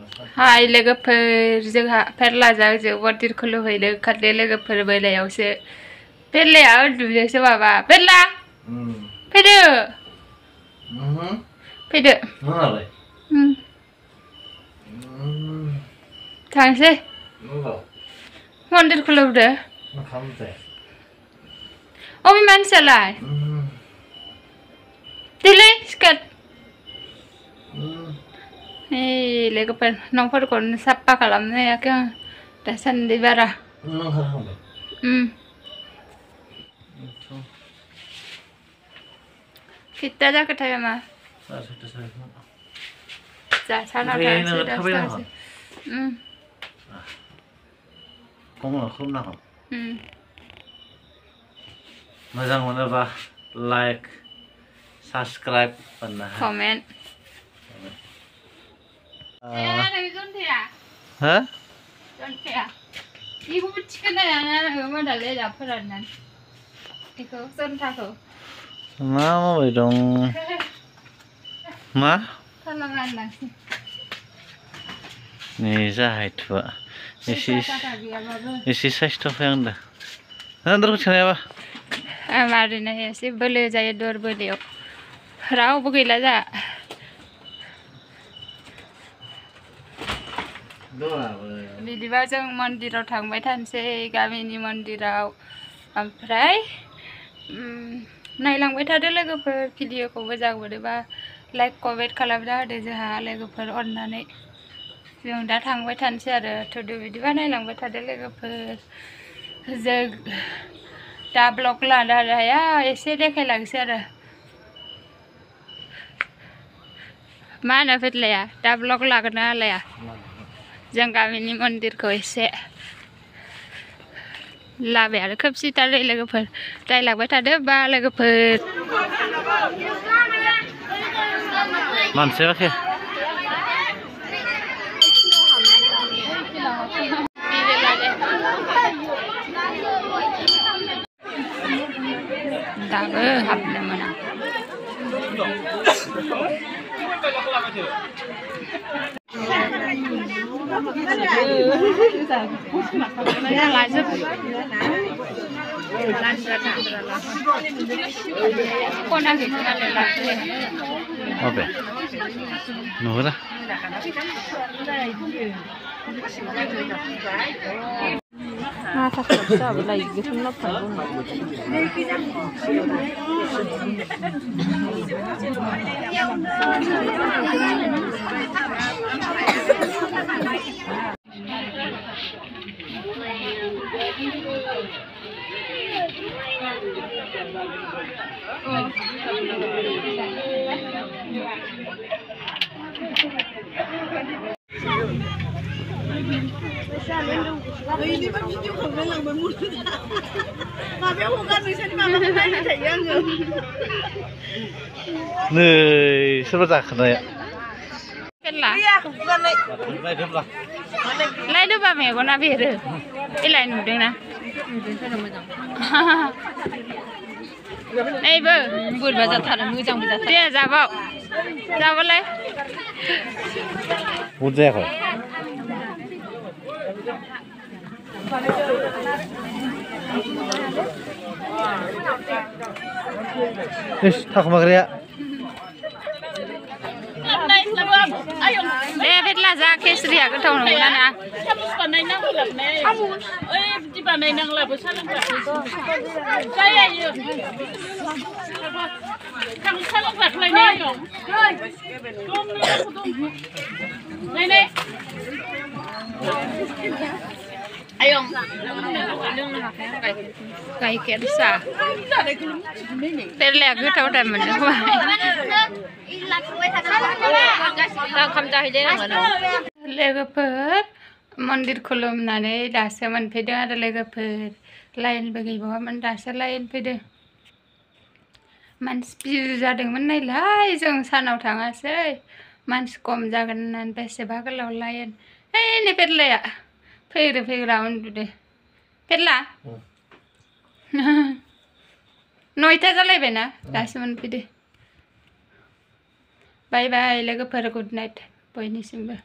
Hai लोगोफोर जोंहा फेरलाजों जों मन्दिरखौ लुहैनो ओंखारदों लोगोफोर मोनायावसो फेरलाया उन्दुदोंसो माबा फेरला फैदो फैदो थांसै मन्दिरखौ लुदो अबे मानसियालाय दिलै सिखार Hei, logoफोर न'फोरखौ साफा खालामनो हायाखै आं दासान्दि बारा खैथा जाखोथाय मा जा सानाव थांसै दासो khulumna मोजां मोनोबा like subscribe comment Hah? Jontea. Ibu chicken na mana le da peranan. Iko sontako. Mau dong. Ma? Talangan nasi. Nih zahid pak. Isi satu yang dah. Nanti terus kenapa? Amarin ya sih boleh jaya dua boleh. Rau begila za. बिदिबा जों मन्दिराव थांबाय थानोसै गामिनि मन्दिराव ओमफ्राय नायलांबाय थादो लोगोफोर भिडिअखौ मोजां मोनोबा लाइक कमेन्ट खालामना होदो जोंहा लोगोफोर अननानै जों दा थांबाय थानोसै आरो थुदो बिदिबा नायलांबाय थादो लोगोफोर जों दा ब्लग लानो हाया एसे देखायलांसै आरो मा होनो फेरलाया दा ब्लग लागोन ना लाया जों गामिनि मन्दिरखौ एसे लाबाय आरो खोबसिथार लोगोफोर नायलांबाय थादो बा लोगोफोर मानसि बाखै दाबो हाबनो मोना Apa? Nuhra? Nah, tak bisa lagi gitu nopal ini bang video không nên làm một mà béo không ăn thì sao mà không ăn thì thấy ăn rồi Nih, seperti apa ya? Kenapa? iya bukan nih Lai dulu lah. Lai dulu apa ya? Kau nabi itu? Ilai nudeng na? Eh bu, buat baca thara mujang baca. Dia jawab, jawab lai. Udah kok. Tak magria. Bedla za kesri aku tahu nama na. kamu suka naik nang gelap nih kamu di mana naik nang gelap salam saya yuk kamu salam gelap lagi nih yuk nih ayo Kai kersa. Bedla aku tahu nama na. लोगोफोर मन्दिर खुलुमनानै दासो मोनफैदों आरो लोगोफोर लाइनबो गैबावामोन दासो line फैदों मानसि बिर जादोंमोन नायलाय जों सानाव थाङासै मानसि खम जागोन होननानै बेसेबा गोलाव लाइन ओइ नै फेरलाया फैग्रा उन्दुदो फेरला 9ता जालायबायना दासो मोनफैदो बाय बाय लोगोफोर गुड नाइट बयनिसिमबो